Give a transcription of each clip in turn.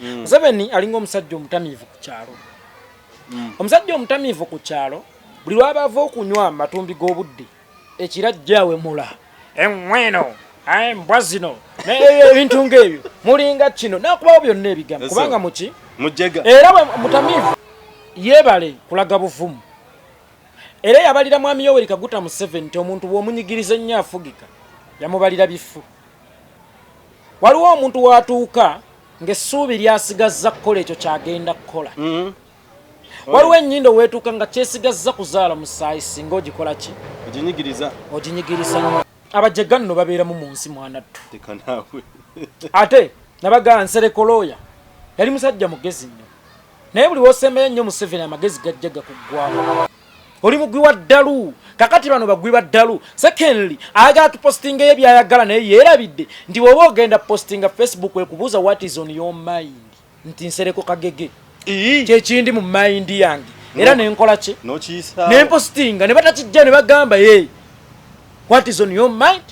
Museveni alinga omusajja omutamiivu ku kyalo. Omusajja omutamiivu ku kyalo buli lwabava okunywa amatumbi g'obudde ekirajjaawe mula emmweno embwa zino ebintu ng'ebyo mulinga kino nakubawo byonna ebigambo kubanga muki mujega era mutamiivu yeebale kulaga buvumu era yabalira mwami Yoweri Kaguta Museveni nti omuntu bw'omunyigiriza ennyo afugika yamubalira bifu. Waliwo omuntu watuuka ng'essuubi lyasigazza kukola ekyo kyagenda kukola. Waliwo ennyindo weetuuka nga kyesigazza kuzaala mu ssaayi singa ogikola ki oginyigiriza nnyo. Abajega nno babeeramu mu nsi mwanattu ate nabagaa Nserekolooya yali musajja mugezi nnyo naye buli w'osembera nnyo Museveni amagezi gajja gakuggwamu. Oli mugwi wa ddalu kakati bano bagwi ba ddalu. Secondly ayagala tupostinga ebyayagala naye yeerabidde nti bw'oba ogenda postinga Facebook ekubuuza what is on your mind nti Nsereko Kagege kyekindi mu mind yange era nenkola ki nempostinga ne batakijja ne bagamba what is on your mind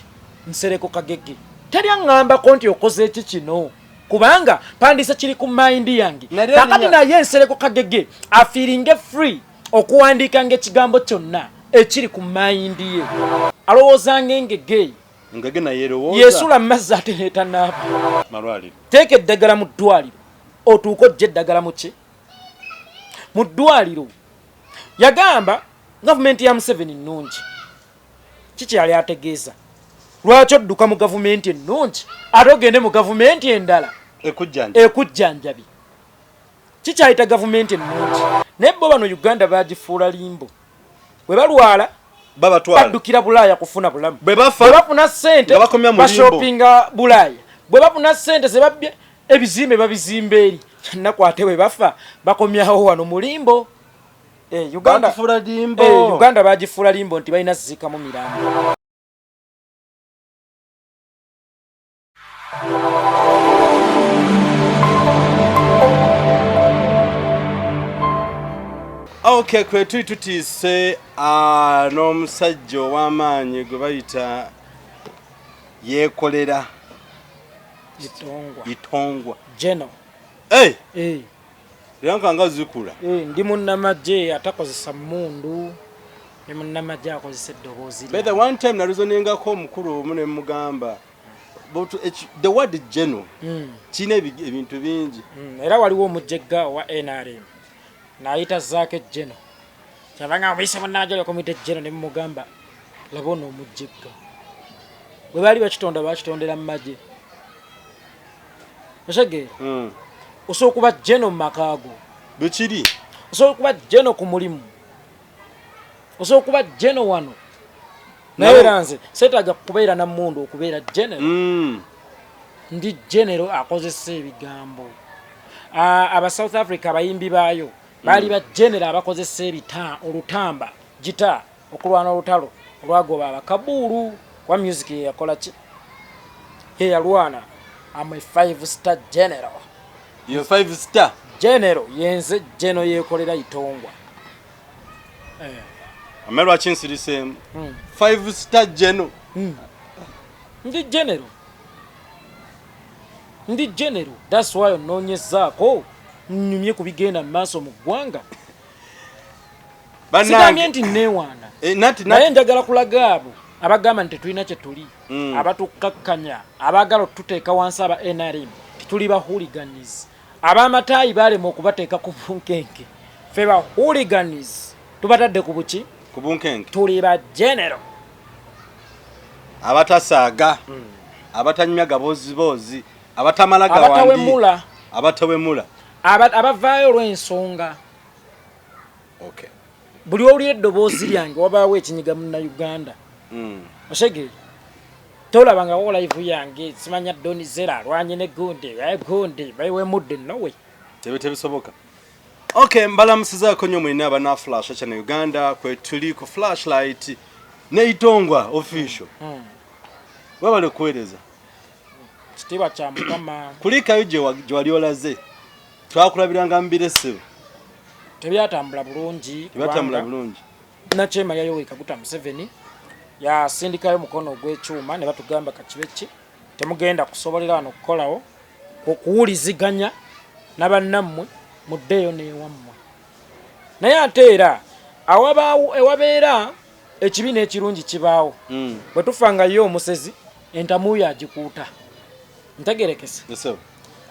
Nsereko Kagege. Teri aŋŋambako nti okoze eki kino kubanga pandisa kiri ku mind yange kakati naye Nsereko Kagege afiiringe free okuwandiika ng'ekigambo kyonna ekiri ku mind ye. Alowooza ng'engege yeesula mu mazzi ate neetanaaba. Teeka eddagala mu ddwaliro otuuka ojja eddagala mu ki mu ddwaliro. Yagamba gavumenti ya Museveni nnungi. Kiki yali ategeeza? Lwaki odduka mu gavumenti ennungi ate ogende mu gavumenti endala ekujjanjabi? Kikyayita gavumenti ennungi naye bo bano Uganda bagifuula limbo. Bwe balwala baddukira Bulaaya kufuna bulamu. Bwe bafuna ssente bashopinga Bulaaya. Bwe bafuna ssente ze babbye ebizimbe babizimba eri. Nnaku ate bwe bafa bakomyawo wano mu limbo. Uganda bagifuula limbo nti balina zikamu mirambo. Okay, kwe tutise n'omusajja ow'amaanyi gwe bayita yeekolera itongwa Geno. Yankanga zikula. Ndi munnamagye atakozesa mmundu ne munnamagye akozesa eddoboozi. By the one time naluzonengako omukulu omu ne mugamba the word Geno kina ebintu bingi. Era waliwo omujjegga wa NRM n'ayita zaake Geno kyabanga omuyise munnamagye komite Geno ne mugamba laba ono omujjegga. Bwe baali bakitonda bakitondera mu magye. Oshege osobola okuba Geno mu makaago bwekiri, osobola okuba Geno ku mulimu, osobola okuba Geno wano naye era nze seetaaga kubeera na mmundu okubeera Genero. Ndi Genero akozesa ebigambo. Aba South Africa abayimbi baayo baali ba Genero abakozesa olutamba gita okulwana olutalo olwagoba abakabuulu kwa music yakola ki yalwana. I'm a 5-star general. You're 5-star general yenze Geno yeekolera itongwa. Amerwa chinsirise 5-star Geno. Ndi general. That's why ononyezaako nnyumye kubigenda mu maaso mu ggwanga. Sigambye nti neewaana naye njagala kulaga abo abagamba nti tetulina kye tuli abatukakkanya abaagala otuteeka wansi aba NRM tituli ba hooligans. Ab'amataayi baalema okubateeka ku bunkenke. Ffe ba hooligans tubatadde ku buki ku bunkenke. Tuli ba Genero abatasaaga abatanyumya gaboozi abatamala gawandi abatawemula abavaayo olw'ensonga. Buli owulira eddoboozi lyange wabaawo ekinyiga munna Uganda. Oshege tolaba nga wo live yange simanya Donizera alwanye ne Gundi bayiwemudde nowe tebisoboka. Okay, mbalamusizaako nnyo mwina abana Flash Channel Uganda kwe tuli ku flashlight neitongwa official. Wabale kuweereza kitiibwa kya Mukama. Kulikayo gye wali olaze twakulabiranga mbire ssebo tebyatambula bulungi. Nakyema ya Yoweri Kaguta Museveni yasindikayo mukono ogw'ekyuma ne batugamba kakibe ki temugenda kusobolera wano okukolawo okuwuliziganya nabannammwe muddeeyo neewammwe. Naye ate era ewabeera ekibi n'ekirungi kibaawo. Bwe tufangayo omusezi entamuuyo agikuuta. Ntegerekese.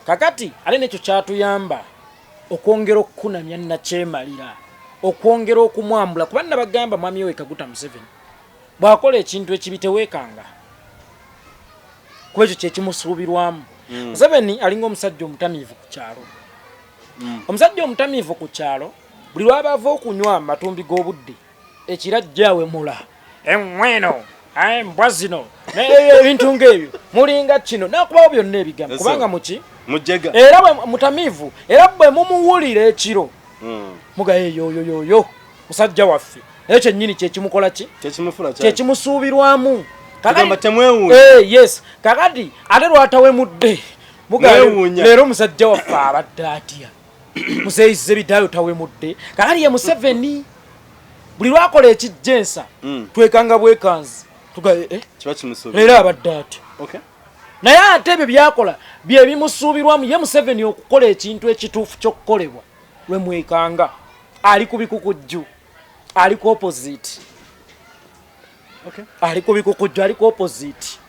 Kakati ate nekyo kyatuyamba okwongera okukunamya nakyemalira, okwongera okumwambula, kuba nabagamba mwami we Kaguta Museveni bw'akola ekintu ekibi teweekanga, kuba ekyo kyekimusuubirwamu. Museveni alinga omusajja omutamiivu ku kyalo. Omusajja omutamiivu ku kyalo buli lwaba ava okunywa amatumbi g'obudde ekirajjaawe mula emmweno embwa zino ebintu ng'ebyo mulinga kino nakubawo byonna ebigambo kubanga muki mujega era bwe mutamiivu era bwe mumuwulira ekiro mugaye yoyoyoyo musajja waffe naye kyennyini kyekimukola ki kyekimusuubirwamu yes kakati ate lwatawemudde mugaye leero musajja waffe abadde atya museeyize bidaayo tawemudde kakati ye Museveni buli lwakola ekijjensa twekanga bwekanzi tugaye leero abadde atya naye ate ebyo byakola bye bimusuubirwamu ye Museveni okukola ekintu ekituufu ky'okukolebwa lwe mwekanga ali ku bikukujju ali ku opposite ali ku bikukujju ali ku opposite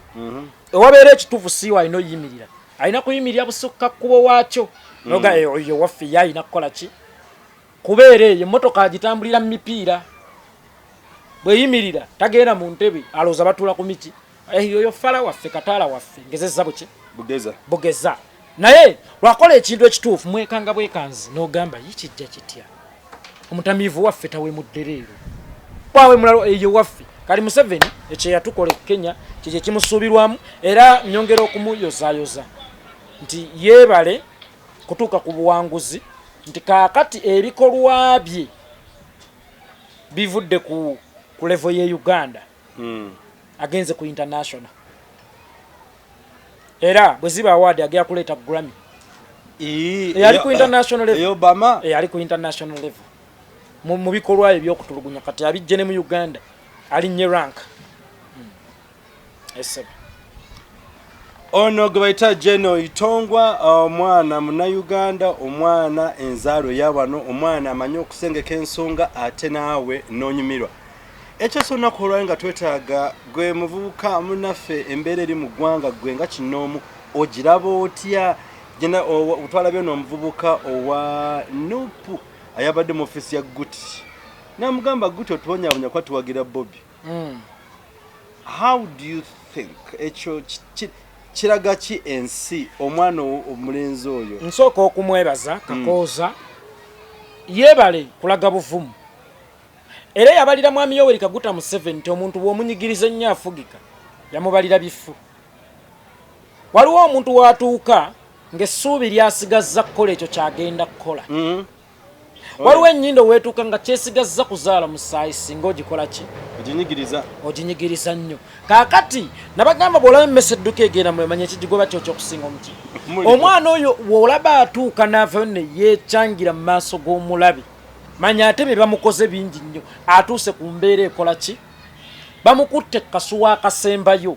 ewabeera ekituufu siiwa alina oyimirira alina kuyimirira busukka kkubo waakyo noga eyo waffe ye alina kukola ki kubeera eyo emmotoka agitambulira mu mipiira bweyimirira tagenda mu ntebe alowooza batuula ku miti eyo fala waffe kataala waffe ngezezza buki bugeza naye lwakola ekintu ekituufu mwekanga bwekanzi n'ogamba yikijja kitya omutamiivu waffe tawemudde leero bwawe mulalo eyo waffe kali Museveni ekyo yatukola e Kenya kye kimusuubirwamu era nyongera okumuyozaayoza nti yeebale kutuuka ku buwanguzi nti kaakati ebikolwa bye bivudde ku level ye Uganda agenze ku international era bwe ziba award agera kuleeta Grammy yali ku international level Obama yali ku international level mu bikolwa ebyokutulugunya kati abijje ne mu Uganda alinnye rank esebe Onno gwe bayita Jeno Itongwa omwana Munnayuganda omwana enzaalo ya wano omwana amanyi okusengeka ensonga ate naawe noonyumirwa ekyo sonna kolwa nga twetaaga gwe muvubuka munaffe embeera eri mu ggwanga gwe nga kinoomu ogiraba otya jena otwalabye n'omuvubuka owa Nupu ayabadde mu ofisi ya Guti namugamba Guti otubonyabonya kwa tuwagira Bobby how do you think ekyo kiraga ki ensi omwana omulenzi oyo nsooka okumwebaza kakooza yeebale kulaga buvumu era yabalira mwami Yoweri Kaguta Museveni nti omuntu bw'omunyigiriza ennyo afugika yamubalira bifu waliwo omuntu watuuka ng'essuubi lyasigazza kukola ekyo kyagenda kukola waliwo ennyindo weetuuka nga kyesigazza kuzaala musaayi singa ogikola ki oginyigiriza nnyo kaakati nabagamba bw'olaba emmesa edduka egenda mwemanyi ekigigoba kyo ky'okusinga omuti omwana oyo bw'olaba atuuka n'avayo ne yeekyangira mu maaso g'omulabe manya ate bye bamukoze bingi nnyo atuuse ku mbeera ekola ki bamukutte kasuwa akasembayo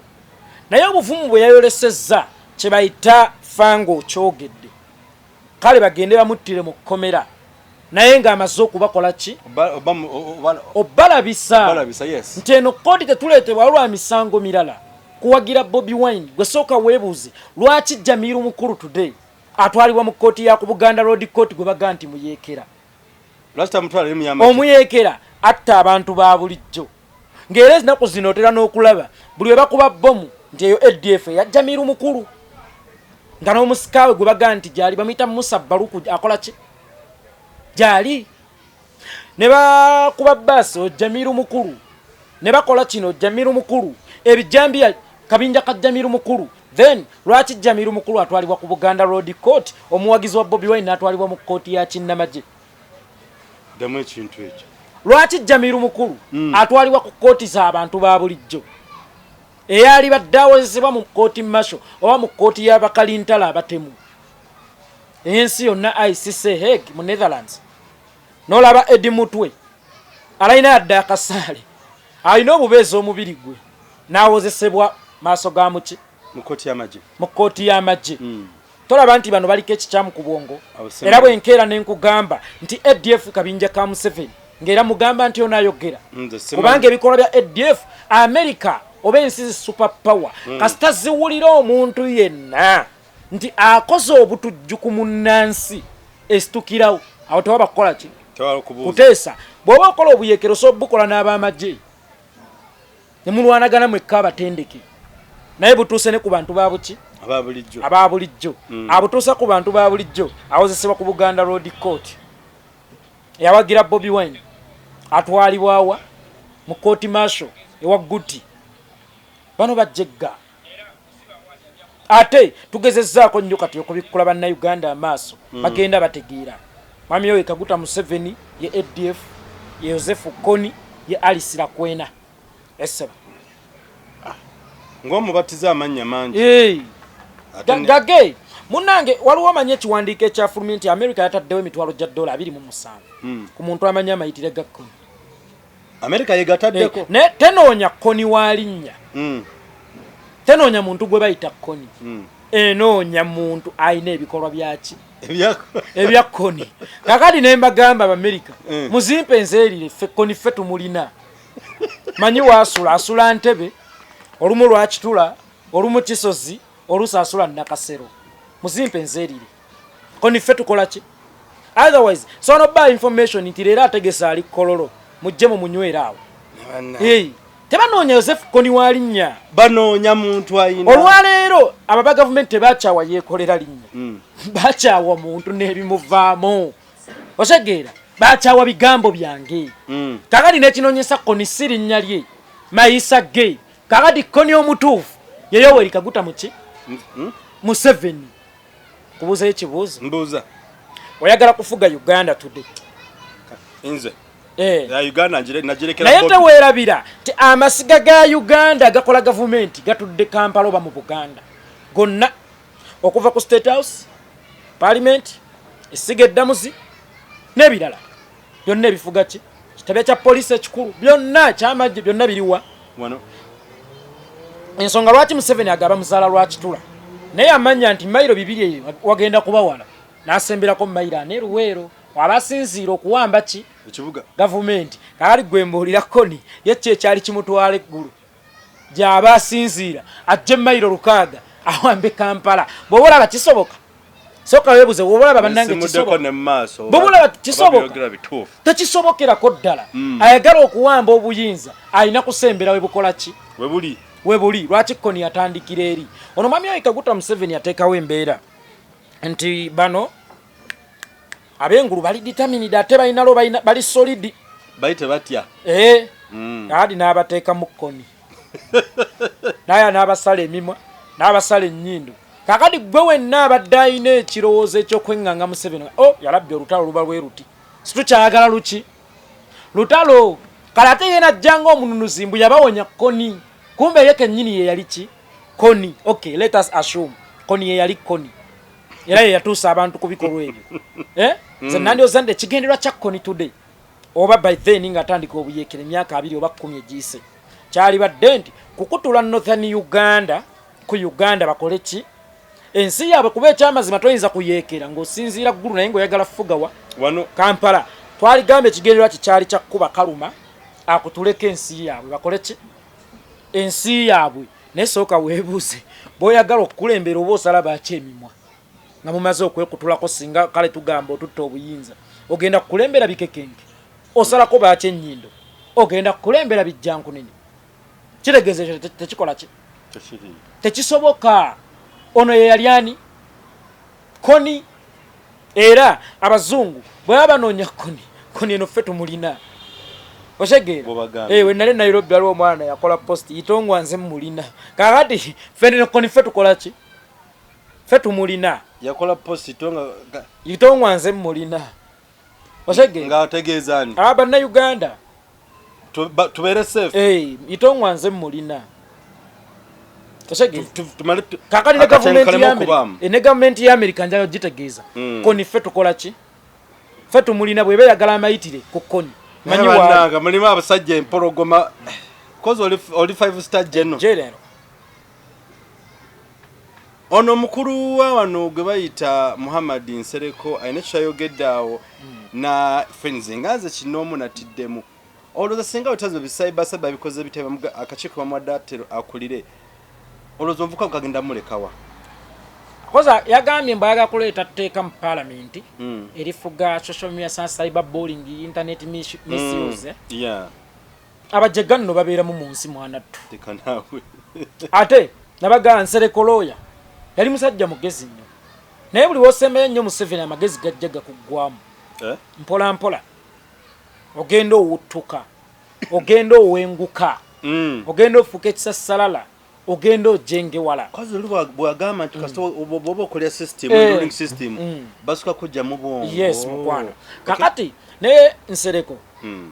naye obuvumu bwe yayolesezza kye bayita fanga okyogedde kale bagende bamuttire mu kkomera naye ng'amaze okubakola ki obalabisa nti eno kkooti tetuleetebwa lwa misango mirala kuwagira Bobi Wine gwe sooka weebuuze lwaki Jamiru mukulu today atwalibwa mu kkooti ya ku Buganda Road Court gwe baga nti muyeekera omuyeekera atta abantu ba bulijjo ng'era ezinaku zino otera n'okulaba buli we bakuba bomu nti eyo ADF ya Jamiru mukulu nga n'omusikaawe gwe baga nti gyali bamuyita Musa Baruku akola ki gyali ne bakuba bbaasi Jamiru mukulu ne bakola kino Jamiru mukulu ebijambiya kabinja ka Jamiru mukulu then lwaki Jamiru mukulu atwalibwa ku Buganda Road Court omuwagizi wa Bobi Wine n'atwalibwa mu kkooti ya Kinnamagye damu ekintu ekyo lwaki Jamiru mukulu atwalibwa ku kkooti z'abantu ba bulijjo eyali baddaawozesebwa mu kkooti masho oba mu kkooti y'abakalintala abatemu ensi yonna ICC Hague mu Netherlands n'olaba Edi Mutwe alayina yadde akasaale alina obubeezi omubiri gwe n'awozesebwa maaso ga muki mu kkooti y'amagye mu kkooti y'amagye tolaba nti bano baliko ekikyamu ku bwongo era bwenkeera nenkugamba nti ADF kabinja ka Museveni ng'era mugamba nti onayogera kubanga ebikolwa bya ADF America oba ensi super power kasita ziwulira omuntu yenna nti akoze obutujju ku munnansi esitukirawo awo tewaba kukola ki kuteesa bw'oba okola obuyekero so bukola n'abamagye ne mulwanagana mwekka abatendeke naye butuuse ne ku bantu babuki aba bulijjo abutuusa ku bantu ba bulijjo awozesebwa ku Buganda Road Court yawagira Bobi Wine atwalibwawa mu court martial ewa Guti bano bajjegga ate tugezezzaako nnyo kati okubikula bannayuganda amaaso bagenda bategeera mwami Yoweri Kaguta Museveni ye ADF ye Joseph Kony ye Alice Lakwena eseba ng'omubatiza amannya mangi gage munange waliwo amanya ekiwandiiko ekyafulumye nti America yataddewo emitwalo gya $27 ku muntu amanya amayitire ga Kony America yegataddeko ne tenoonya Kony walinnya tenoonya muntu gwe bayita Kony enoonya muntu ayina ebikolwa byaki ebya Kony kakati ne mbagamba Abamerika muzimpe nzeerire ffe Kony ffe tumulina manyi waasula asula Ntebe olumu lwakitula olumu Kisozi olusaasula Nakasero muzimpe nzeerire Kony ffe tukola ki otherwise so no buy information nti leero ategesa ali kololo mujje mu munywera awo tebanoonya Joseph Kony walinnya banoonya muntu ayina olwaleero ababa gavumenti tebakyawa yeekolera linnya bakyawa muntu n'ebimuvaamu osegeera bakyawa bigambo byange kakati n'ekinoonyesa Kony si linnya lye mayisa ge kakati Kony omutuufu ye Yoweri Kaguta muki Museveni kubuuzayo ekibuuzo mbuuza oyagala kufuga Uganda today nze ya Uganda nagirekera naye teweerabira ti amasiga ga Uganda gakola gavumenti gatudde Kampala oba mu Buganda gonna okuva ku State House Parliament esiga eddamuzi n'ebirala byonna ebifuga ki kitabya kya poliisi ekikulu byonna kyamajje byonna biriwa wano ensonga lwaki Museveni agaba muzaala lwakitula naye amanya nti mayiro 2 wagenda kubawala n'asemberako mayiro aneruweero abasinziira okuwamba ki ekibuga gavumenti kaali gwembuulira Kony yekyo ekyali kimutwala eggulu gy'aba asinziira ajje mayiro 6 awambe Kampala bw'oba olaba kisoboka soka weebuze bw'oba olaba bannange kisoboka bw'oba olaba kisoboka tekisobokerako ddala ayagala okuwamba obuyinza alina kusembera we bukola ki we buli lwaki Kony yatandikira eri ono mwami Yoweri Kaguta Museveni yateekawo embeera nti bano abengulu bali determined ate balinalo bali solid bayite batya adi n'abateeka mu Kony naye n'abasala emimwa n'abasala ennyindo kakati gwe wenna abadde alina ekirowoozo eky'okweŋŋanga Museveni yalabye olutalo luba lwe ruti situkyayagala luki lutalo kale ate yena ajjanga omununuzi mbu yabawonya Kony kumbe ye kennyini ye yali ki Kony okay let us assume Kony ye yali Kony era ye yatuusa abantu ku bikolwa ebyo nze nandyoza nti ekigendererwa kya Kony today oba by then ng'atandika obuyekere emyaka 2 oba 10 egiyise kyali badde nti kukutula Northern Uganda ku Uganda bakole ki ensi yaabwe kuba ekyamazima toyinza kuyeekera ng'osinziira ggulu naye ng'oyagala fugawa wano Kampala twaligamba ekigendererwa kyali kya kuba kaluma akutuleka ensi yaabwe bakole ki ensi yaabwe naye sooka weebuuze bw'oyagala okukulembera oba osala baaki emimwa nga mumaze okwekutulako singa kale tugamba otutta obuyinza ogenda kukulembera bikekenke osalako baaki ennyindo ogenda kukulembera bijjankunene kitegeeza tekikola ki tekisoboka ono ye yali ani Kony era abazungu bwe babanoonya Kony eno ffe tumulina osegeera we nali Nairobi waliwo omwana yakola post itongwa nze mulina kakati ffe Kony ffe tukola ki ffe tumulina yakola post itongwa nze mulina osegeera ng'ategeeza ani Bannayuganda tubeere safe itongwa nze mulina kakati ne gavumenti ya America njayo gitegeeza Kony ffe tukola ki ffe tumulina bw'eba eyagala amayitire ku Kony manyi wanga mulimu abasajja empologoma kozi oli 5-star general ono mukulu wa wano gwe bayita Muhammad Nsereko ayina kyayogedde awo na fenzi ngaze kinomu natiddemu olowooza singa bitazo bisaiba bikoze bitebe akakiiko bamuwadde akulire olowooza omuvuka kagenda mulekawa koza yagambye mbayaga kuleeta tteeka mu parliament erifuga social media cyber bullying internet misuse abajjaga nno babeeramu mu nsi mwanattu ate nabagaa Nsereko lawyer yali musajja mugezi nnyo naye buli wosembera ennyo Museveni amagezi gajja gakuggwamu mpola mpola ogenda owuttuka ogenda owenguka ogenda ofuuka ekisassalala ogenda ojengewala bwagamba nti kasita oba okolera ruling system basuka kujja mu bwongo yes mukwano kakati naye Nsereko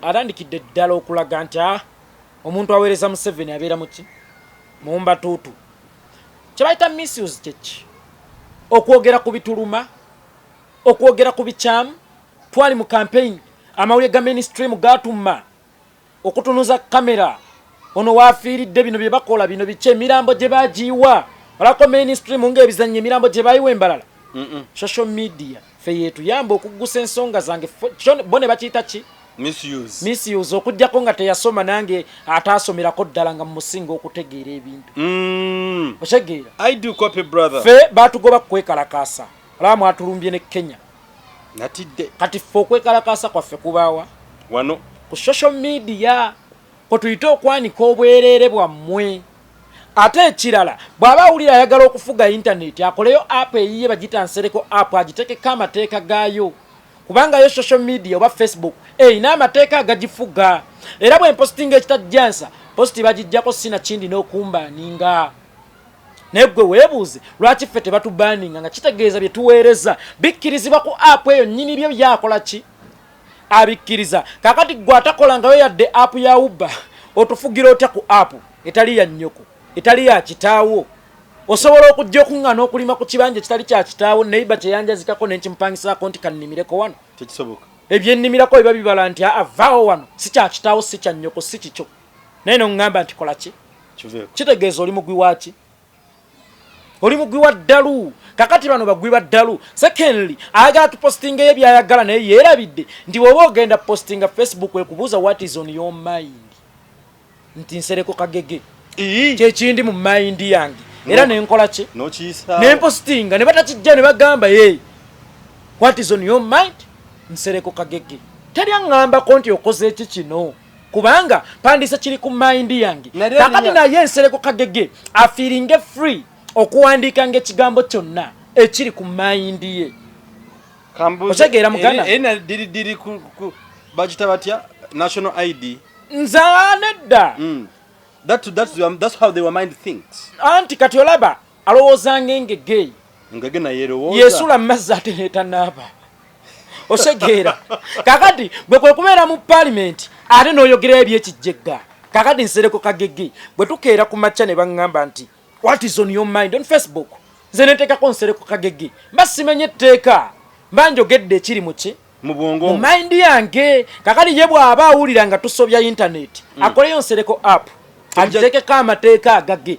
atandikidde ddala okulaga nti omuntu aweereza Museveni abeera muki mumba tuutu kyebayita misuse kyeki okwogera ku bituluma okwogera ku bikyamu twali mu campaign amawulire ga mainstream gatuma okutunuza kamera ono wafiiridde bino bye bakola bino bice emirambo gye bagiwa olako mainstream ng'ebizannyo emirambo gye bayiwa embalala social media fe yetuyamba okuggusa ensonga zange bone bakiyita ki misuse okujjako nga teyasoma nange ataasomerako ddala nga mumusinga okutegeera ebintu otegeera fe batugoba kwekalakasa olaba mwatulumbye ne Kenya natidde kati ffe okwekalakasa kwaffe kubaawa wano ku social media kwetuyite okwanika obwereere bwammwe ate ekirala bw'aba awulira ayagala okufuga intaneti akoleyo app eyiye bagita Nsereko app agitekeko amateeka gaayo kubanga yo social media oba Facebook eyina amateeka agagifuga era bwe mpostinga ekitajjansa posti bagijjako sina kindi n'okumbaaninga naye gwe weebuuze lwaki ffe tebatubaaninga nga kitegeeza bye tuweereza bikkirizibwa ku app eyo nnyini byo byakola ki abikkiriza kakati gwe atakolangayo yadde app ya Uber otufugira otya ku app etali ya nnyoko etali ya kitaawo osobola okujja okuŋŋaana okulima ku kibanja kitali kya kitaawo neiba kyeyanjazikako nenkimupangisaako nti kannimireko wano tekisoboka ebyennimirirako biba bibala nti avaawo wano si kya kitaawo si kya nnyoko si kikyo naye noŋŋamba nti kola ki kitegeeza oli mugwi waki oli mugwi wa ddalu kakati bano bagwi ba ddalu secondly ayagala tupostinga eyo byayagala naye yeerabidde nti bw'oba ogenda postinga Facebook ekubuuza what is on your mind nti Nsereko kagege kyekindi mu mind yange era nenkola ki nempostinga ne batakijja ne bagamba what is on your mind Nsereko kagege teri aŋŋambako nti okoze eki kino kubanga pandiisa kiri ku mind yange kakati naye Nsereko kagege afiiringe free okuwandiika ng'ekigambo kyonna ekiri ku mayindi ye otegeera muganda diri bagita batya national ID nzaanedda that's how they were mind things anti kati olaba alowooza ng'engege ngege naye erowooza yeesula mu mazzi ate neetanaaba otegeera kakati bwe kwe kubeera mu parliament ate n'oyogerayo ebyekijjegga kakati Nsereko kagege bwe tukeera ku makya ne baŋŋamba nti what is on your mind on Facebook nze neteekako Nsereko kagege mba simenye etteeka mba njogedde ekiri muki mu bwongo mu mind yange kakati ye bw'aba awulira nga tusobya intaneti akoleyo Nsereko app agiteekeko amateeka agage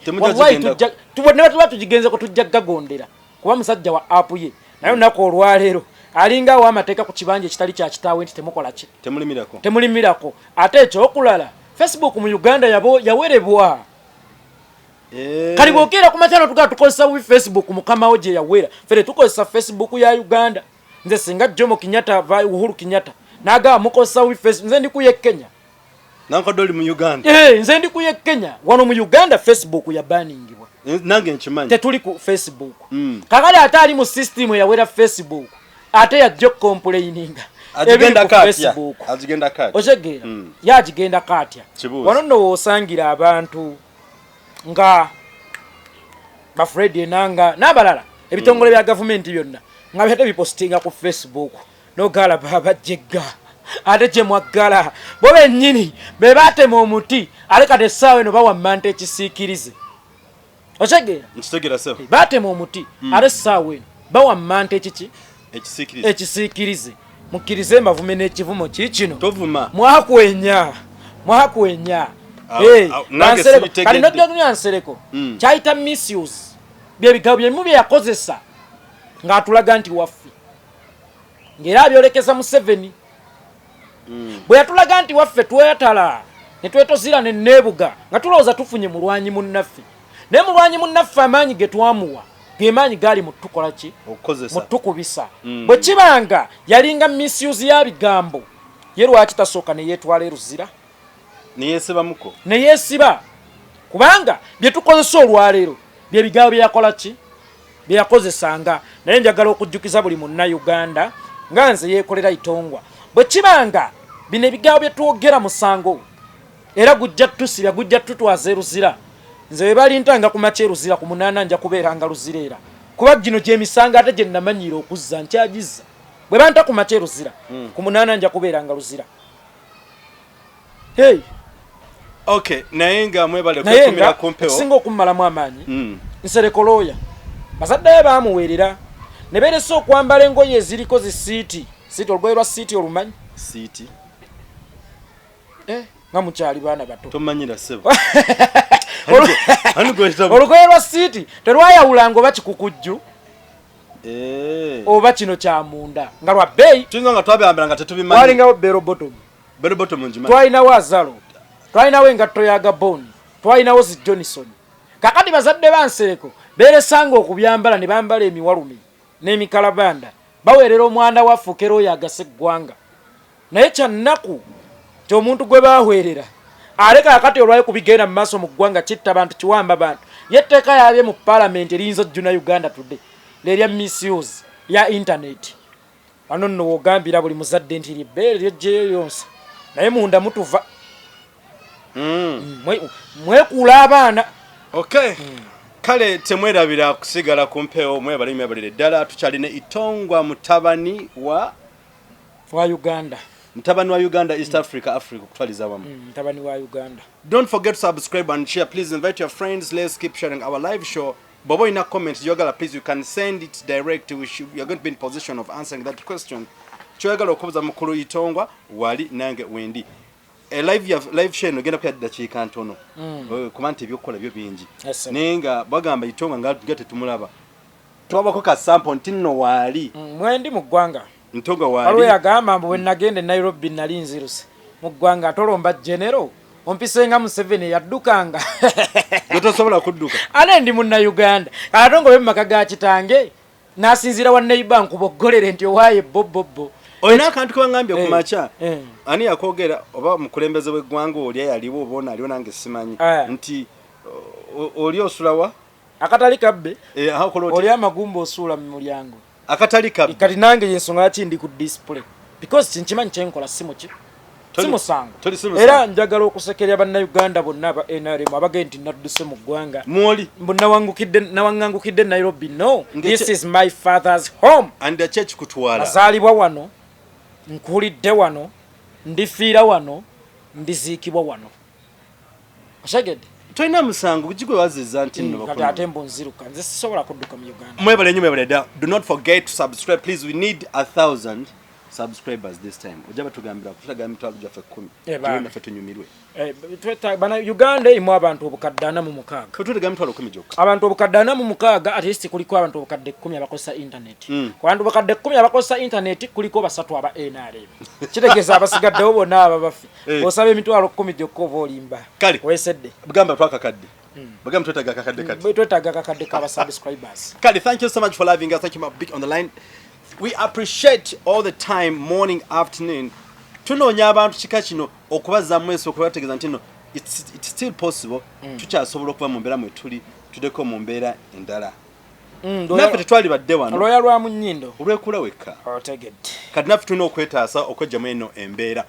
ne tuba tugigenzeko tujja gagondera kuba musajja wa app ye naye olunaku olwaleero alinga awo amateeka ku kibanja ekitali kya kitaawe nti temukola ki temulimirako ate ekyokulala Facebook mu Uganda yawerebwa kali bw'okeera ku makyano tugaa tukozesa bubi Facebook mukamawo gye yawera fere tukozesa Facebook ya Uganda nze singa Jomo Kenyatta Uhuru Kenyatta naga mukozesa bubi Facebook nze ndi kuye Kenya nankadoli mu Uganda nze ndi kuye Kenya wano mu Uganda Facebook ya banningibwa nange nkimanyi tetuli ku Facebook kakali ate ali mu system yawera Facebook ate yajja complaininga agenda katya otegeera yagigenda katya wano nno osangira abantu nga ba Fred enanga n'abalala ebitongole bya gavumenti byonna nga byate bipostinga ku Facebook n'ogala baba jegga ate gye mwaggala bo bennyini be baatema omuti ale kati essaawa eno bawa mmanta ekisiikirize otegeera baatema omuti ale essaawa eno bawa mmanta ekiki ekisiikirize mukkirize mbavume n'ekivumo kiikino mwakwenya kali nojja kunya Nsereko kyayita misuse bye bigambo bye bye yakozesa ng'atulaga nti waffe ng'era abyolekeza Museveni bwe yatulaga nti waffe twetala ne twetozira ne neebuga nga tulowooza tufunye mulwanyi munnaffe naye mulwanyi munnaffe amaanyi ge twamuwa ge maanyi gaali mu tukola ki mu tukubisa bwe kibanga yalinga misuse ya bigambo ye lwaki tasooka ne yeetwala eruzira ne yeesiba kubanga bye tukozesa olwaleero bye bigambo bye yakola ki bye yakozesanga naye njagala okujjukiza buli munnayuganda nga nze yeekolera Itongwa bwe kibanga bino ebigambo bye twogera musango era gujja tusibya gujja tutwaza eruzira nze bwe balintanga ku makya eruzira ku 8 nja kubeeranga luzira era kuba gino gy'emisango ate gye namanyiira okuzza nkyagiza bwe banta ku makya eruzira ku 8 nja kubeeranga luzira hey okay naye nga mwebale kwetumira ku mpewo singa okummalamu amaanyi nserekolooya bazadde be baamuweerera ne beeresa okwambala engoye eziriko zisiiti olugoye lwa siiti olumanyi siiti nga mukyali baana bato tomanyira sebo olugoye lwa siiti terwayawulanga oba kikukujju oba kino kya munda nga lwa bbeeyi tuyinza nga twabyambala nga tetubimanyi twalingawo bero bottom twalinawo azalo twalinawo engatto ya gaboni twalinawo zi Johnson kakati bazadde banseeko beeresanga okubyambala ne bambala emiwalume n'emikalabanda baweerera omwana waffe oyo agasa eggwanga naye kyannaku omuntu gwe baweerera aleka akati olwayo kubigenda mu maaso mu ggwanga kitta bantu kiwamba bantu yetteeka yabye mu paalamenti eriyinza ojjuna Uganda today lerya misuse ya internet wano nno wogambira buli muzadde nti libbeere lyojjeyo yonse naye munda mutuva mwekuula abaana okay kale temwerabira kusigala ku mpewo mwebalire ddala tukyalina Itongwa mutabani wa Uganda East Africa kutwaliza wamu mutabani wa Uganda. Don't forget to subscribe and share. Please invite your friends. Let's keep sharing our live show. Bobo in a comment yogala, please you can send it direct. We are going to be in position of answering that question. Choyagala okubuza mukulu Itongwa wali nange wendi live show ngenda kya dakiika ntono kumanti ebyokola byo bingi nenga bagamba Itongwa nga tugete tumulaba twabako ka sample ntino wali mwendi mu ggwanga Ntongwa wali alwe yagamba mbu nagende Nairobi nali nziruse mu ggwanga atolomba general ompisenga Museveni yaddukanga tosobola kudduka ane ndi munna Uganda atongo be makaga kitange nasinzira wa neighbor nkubogolere nti owaye bobobo oyina akantu kangambye ku macha ani yakogera oba mukulembeze w'eggwanga oli yaliwo obona aliwo nange simanyi nti oli osulawa akatali kabbe oli amagumba osula mu mulyango akatali kabbe kati nange yensonga kindi ku display because kinchimanyi kyenkola simuki simusango era njagala okusekerya bannayuganda bonna aba NRM abagenti nadduse mu ggwanga mwoli nawangangukidde Nairobi no this is my father's home and the church kutwala nazaalibwa wano nkulidde wano ndifiira wano ndiziikibwa wano ashagedde toina musango bugigwe waziza nti nno kati ate mbunziruka nze sisobola kudduka mu Uganda mwebale da do not forget to subscribe please we need 1,000 subscribers this time ojaba tugambira kutagamba mitwalo jaffe 10 tuna fetu nyumirwe bana Uganda imu abantu obukaddana mu mukaaga tutega mitwalo 10 jokka abantu obukaddana mu mukaaga at least kuliko abantu obukadde 10 abakosa internet kwa abantu obukadde 10 abakosa internet kuliko basatu aba NRM kitegeza abasigaddewo bonna aba bafi osabe mitwalo 10 jokka ovolimba wesedde bugamba twakakadde bagamba twetaga kakadde kati twetaga kakadde ka subscribers kali thank you so much for loving us thank you my big on the line. We appreciate all the time, morning, afternoon. Tunonya abantu kika kino okubaza mweso okubategeza ntino it's still possible tukyasobola okuba mu mbeera mwe tuli tudeko mu mbeera endala. Naffe tetwali badde wano. Loya lwa munnyindo. Olwekula wekka. Otegedde. Kati naffe tulina okwetaasa okweggyamu eno embeera.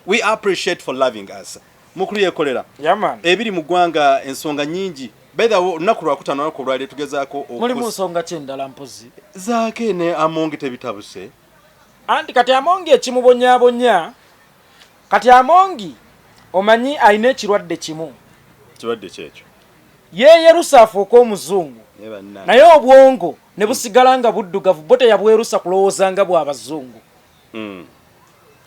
We appreciate for loving us. Mukulu yekolera. Yaman. Ebiri mu ggwanga ensonga nyingi. Beda lunaku lwakutano lwako lwali tugezaako muli mu nsonga kyendala mpozi zaake ne Amongi tebitabuse anti kati Amongi ekimubonyabonya kati Amongi omanyi alina ekirwadde kimu kirwadde kyekyo ye Rusafu ok'omuzungu naye obwongo ne busigala nga buddugavu bo teyabwerusa kulowooza nga bw'abazungu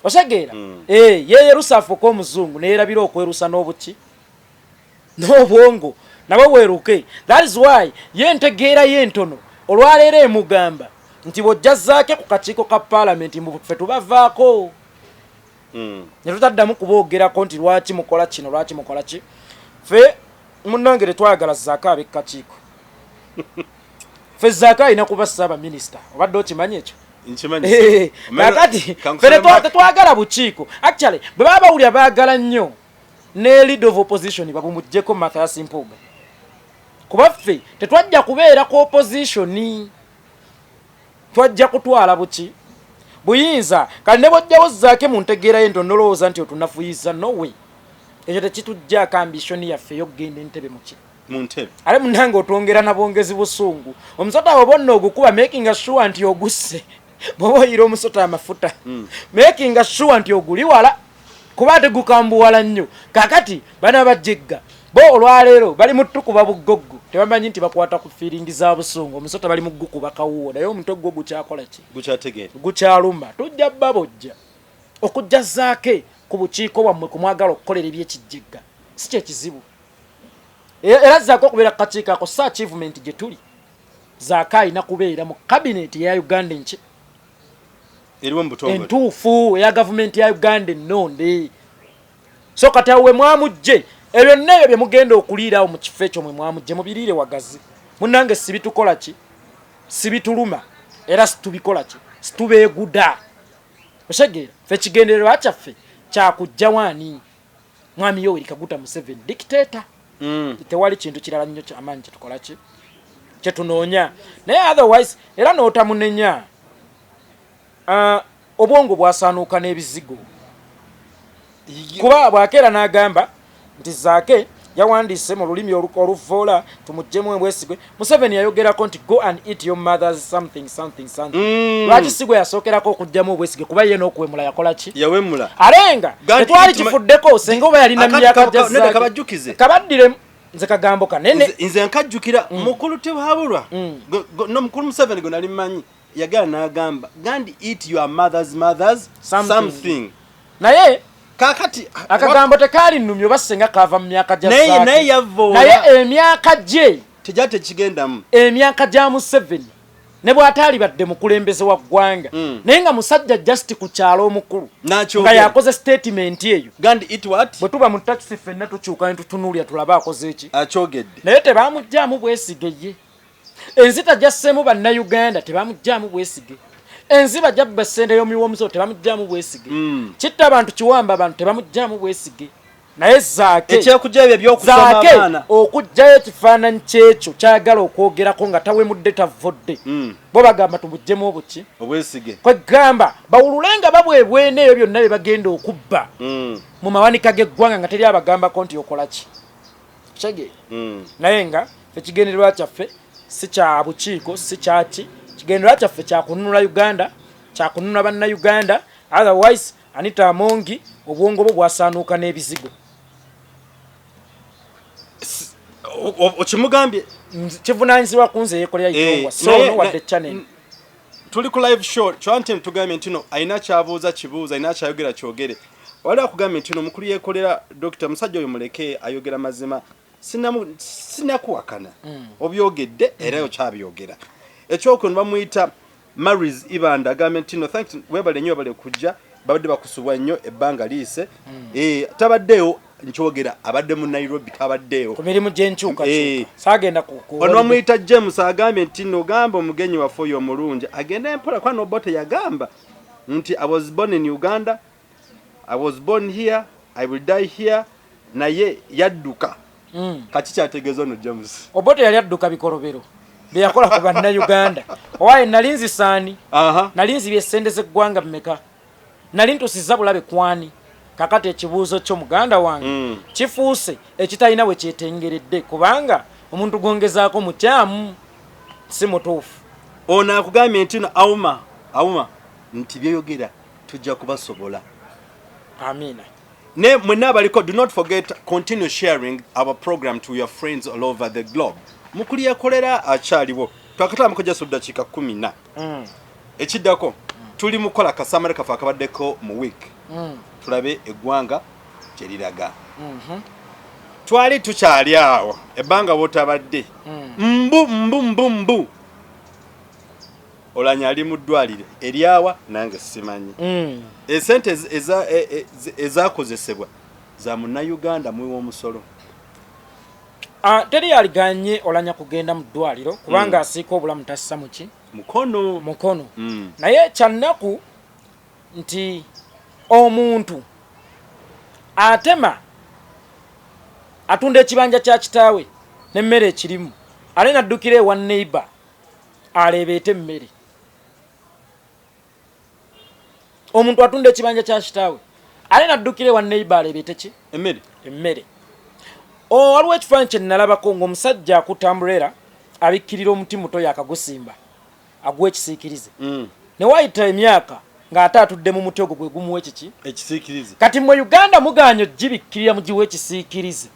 osegeera ye Rusafu ok'omuzungu neerabira okwerusa n'obuki n'obwongo nabo weeruke. That is why yentegeera yentono olwaleero emugamba nti bw'ojjazaake ku kakiiko ka paalamenti ffe tubavaako. Ne tutaddamu kuboogerako nti lwaki mukola kino lwaki mukola ki. Ffe munnange tetwagala Zaaka ab'ekkakiiko. Ffe Zaaka alina kuba Ssaabaminisita. Obadde okimanyi ekyo? Kakati ffe tetwagala bukiiko. Actually bwe baba bawulira baagala nnyo ne lead of opposition babumuggyeko Mathias Mpuuga. Kuba ffe tetwajja kubeera ku opposition. Twajja kutwala buki buyinza kale ne bw'ojjawo Zaake mu ntegeera ye nolowooza nti otunafuyiza no way. Ekyo tekitujjaako ambition yaffe ey'okugenda entebe mu ntebe. Ale munnange otwongera na bwongezi busungu. Omusota awo bonna ogukuba making sure nti ogusse. Bw'oba oyira omusota amafuta. Making sure nti oguli wala. Kuba ate gukambuwala nnyo. Kakati bana bajjegga. Bo olwaleero bali mu ttukuba bugoggo. Tebamanyi nti bakwata ku feeling za busungu. Omusota bali mu gukuba kawuwo. Naye omutwe gwo gukyakola ki? Gukyategeera. Gukyaluma. Tujja babojja. Okujja Zaake ku bukiiko bwammwe kumwagala okukolera eby'ekijjegga. Si kye kizibu. Era Zaake okubeera kakiiko ako si achievement gye tuli. Zaake alina kubeera mu cabinet ya Uganda entuufu eya gavumenti ya Uganda ennonde. So kati awo we mwamugje ebyo nebyo bye mugenda okuliirawo mu kifo ekyo mwe mwamugje mubiriire wagazi. Munnange sibitukola ki? Sibituluma. Era situbikola ki? Situbeeguda. Oshageera ffe kigendererwa kyaffe kyakujja waani Mwami Yoweri Kaguta Museveni dictator. Tewali kintu kirala nnyo ky'amaanyi kye tukola ki? Kye tunoonya. Naye otherwise era n'otamunenya. Obwongo bwasaanuuka n'ebizigo. Kuba bwakeera n'agamba nti Zaake yawandiise mu lulimi oluvoola tumuggyemu obwesigwe. Museveni yayogerako nti go and eat your mother's something. Lwaki si gwe yasookerako okugyamu obwesigwe kuba ye n'okuwemula yakola ki? Yawemula. Alenga tetwali kifuddeko senga oba yalina myaka gya Zaake. Kabaddiremu nze kagambo kanene. Nze nkajjukira mukulu Tebyewunyisa. No mukulu Museveni gwe nali mmanyi. Yagala n'agamba gandi eat your mother's something. Naye kakati akagambo tekaali nnumyo basenga kava mu myaka gya Zaake. Naye yavoola. Naye emyaka gye tejate kigendamu. Emyaka gya Museveni ne bw'ataali badde mukulembeze wa ggwanga. Naye nga musajja just ku kyalo omukulu. Nga yakoze statement eyo. Gandi eat what? Bwe tuba mu taxi ffenna tukyuka ne tutunuulira tulaba akoze eki. Akyogedde. Naye tebaamuggyaamu bwesige ye. Enzita jasseemu bannayuganda tebaamuggyaamu bwesige. Enziba jabba ssente y'omuwomuzo tebaamuggyaamu bwesige. Kitta abantu kiwamba abantu tebaamuggyaamu bwesige. Naye Zaake ekyakujja ebyo by'okusoma abaana okujjayo ekifaananyi kyekyo kyagala okwogerako nga tawemudde tavodde. Bo bagamba tumuggyemu obuki obwesige. Kwegamba bawululenga babwebwene ebyo byonna bye bagenda okubba mu mawanika g'eggwanga nga teri abagambako nti okola ki. Kitegeera. Naye nga ekigendererwa kyaffe si kya bukiiko si kyaki. Kigendererwa kyaffe kyakununula Uganda kyakununula bannayuganda. Otherwise Anita Amongi obwongo bwo bwasaanuuka n'ebizigo. Okimugambye kivunaanyizibwa ku nze yeekolera Itongwa so wadde channel. Tuli ku live show chwante mtugambye ntino ayina kyabuuza kibuuza ayina kyayogera kyogere. Wali akugambye ntino mukulu yeekolera Dr. Musajja oyo muleke ayogera mazima sinakuwakana. Obyogedde era okyabyogera. Ekyokuno bamuyita Maris Ibanda agambye ntino thanks webale nnyo bale kujja babadde bakusubwa nnyo ebbanga liise. Tabaddeyo nkyogera abadde mu Nairobi tabaddeyo ku mirimu gy'enkyuka saagenda ku ono bamuyita James agambye nti nogamba omugenyi waffe oyo omulungi agenda empola kwa nobote yagamba nti I was born in Uganda, I was born here, I will die here. Naye yadduka kati kyategeeza ono James Obote yali adduka bikolobero bye yakola ku bannayuganda. Owaye nali nzisaani nali nzibye essente z'eggwanga mmeka nali ntusiza bulabe kwani. Kakati ekibuuzo kyo muganda wange kifuuse ekitalina we kyetengeredde kubanga omuntu gwongezaako mukyamu si mutuufu. Ono akugambye nti awuma nti byeyogera tujja kubasobola. Amina. Ne mwenna abaliko do not forget continue sharing our program to your friends all over the globe. Mukuli yakolera akyaliwo twakatala mukoja suddakiika 14. Ekiddako tuli mukola kasamale kafa akabaddeko mu week. Tulabe eggwanga kyeriraga. twali tukyali awo ebbanga bwotabadde mbu olanya ali mu ddwaliro eryawa nange simanyi esente ezakozesebwa za munnayuganda mwe w'omusolo teri yaliganye olanya kugenda mu ddwaliro kubanga asiika obulamu tassa muki mukono naye kyannaku nti omuntu atema atunda ekibanja kya kitaawe n'emmere ekirimu ale naddukira ewa neighbor aleebeete emmere omuntu atunda ekibanja kya kitaawe ale naddukira ewa neighbor aleebeete ki emmere waliwo ekifaananyi kye nnalabako ng'omusajja akutambulera abikkirira omuti muto yakagusimba aguwa ekisiikirize ne wayita emyaka ng'ate atudde mu muti ogwo gwe gumuwa ekisiikirize kati mu Uganda muganya ogibikkirira mugiwa ekisiikirize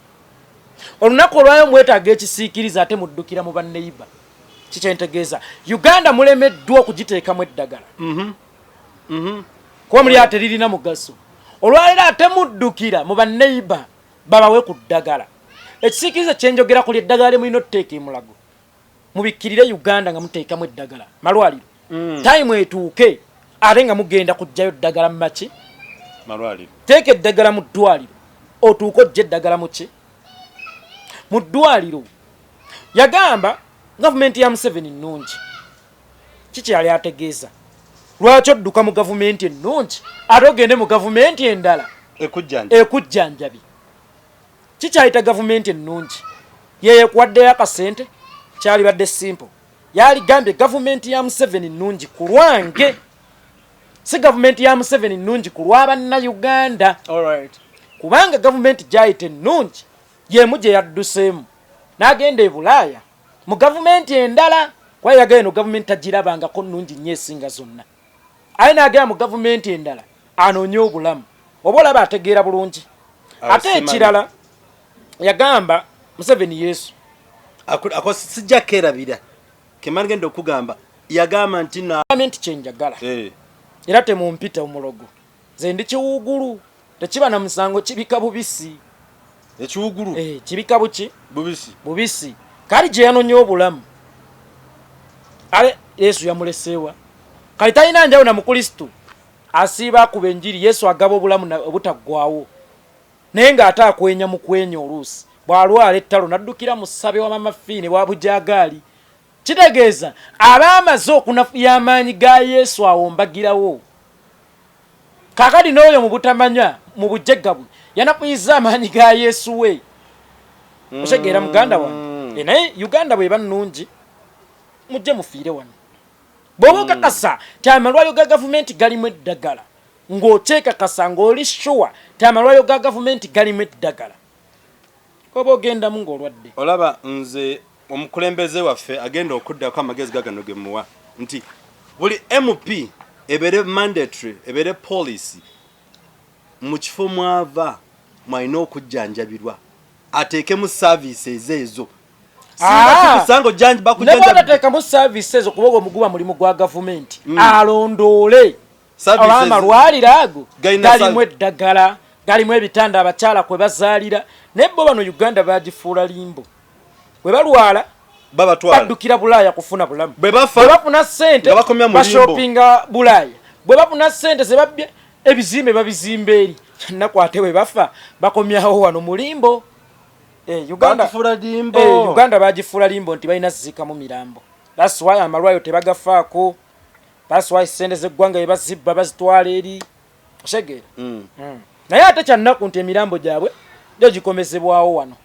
olunaku olwayo mwetaaga ekisiikirize ate muddukira mu banneiba kikyentegeeza Uganda mulemeddwa okugiteekamu eddagala kuba muli ate lirina mugaso olwaleero ate muddukira mu banneiba babawe ku ddagala ekisiikirize kyenjogera ku lyeddagala lye mulina otuteeka emulago mubikkirire Uganda nga muteekamu eddagala malwaliro time etuuke ate nga mugenda kujjayo ddagala mu maki malwaliro teeka eddagala mu ddwaliro otuuke ojja eddagala mu ki mu ddwaliro yagamba gavumenti ya Museveni nnungi kiki yali ategeeza lwaki odduka mu gavumenti ennungi ate ogende mu gavumenti endala ekujjanjabi kikyayita gavumenti ennungi yeyekuwaddeyo akasente kyali badde simple yaligambye gavumenti ya Museveni nnungi ku lwange si gavumenti ya Museveni nnungi ku lw'abannayuganda kubanga gavumenti gyayita ennungi yemu gye yadduseemu n'agenda e Bulaaya mu gavumenti endala kwaye yagenda eno gavumenti tagirabangako nnungi nnyo esinga zonna aye n'agenda mu gavumenti endala anoonye obulamu oba olaba ategeera bulungi ate ekirala yagamba Museveni Yesu sijja kerabira kemali genda okugamba yagamba nti gavumenti kyenjagala era temumpita omulogo nze ndi kiwuugulu tekiba na musango kibika bubisi ekiwugulu kibika buki bubisi kali gye yanonye obulamu ale Yesu yamuleseewa kali talina njawulo na mukristo asiiba akuba enjiri Yesu agaba obulamu obutaggwaawo naye ng'ate akwenya mu kwenya oluusi bw'alwala ettalo naddukira mu ssabe wa mama Fiine wa Bujagaali kitegeeza abaamaze okunafuya amaanyi ga Yesu awo mbagirawo kakati n'oyo mu butamanya mu bujegabwe yanafuyiza amaanyi ga Yesu we osegeera muganda wange naye Uganda bweba nnungi mujje mufiire wano bw'oba okakasa ti amalwaliro ga gavumenti galimu eddagala ng'okyekakasa ng'oli sure ti amalwaliro ga gavumenti galimu eddagala oba ogendamu ng'olwadde olaba nze omukulembeze waffe agenda okuddako amagezi gagano ge muwa nti buli MP ebere mandatory ebere policy mu kifo mwava mwalina okujjanjabirwa ateekemu services ezo nebwatateekamu services ezo kuba omuguba mulimu gwa gavumenti alondoole amalwaliro ago galimu eddagala galimu ebitanda abakyala kwe bazaalira naye bo bano Uganda bagifuula limbo bwe balwala baddukira Bulaaya kufuna bulamu bwe bafuna ssente bashopinga Bulaaya bwe bafuna ssente zebabbye ebizimbe babizimba eri nnaku ate bwe bafa bakomyawo wano mulimbo Uganda bagifuula limbo nti balina zizikamu mirambo that's why amalwaliro tebagafaako that's why ssente z'eggwanga bye bazibba bazitwala eri osegeera naye ate kyannaku nti emirambo gyabwe gyo gikomezebwawo wano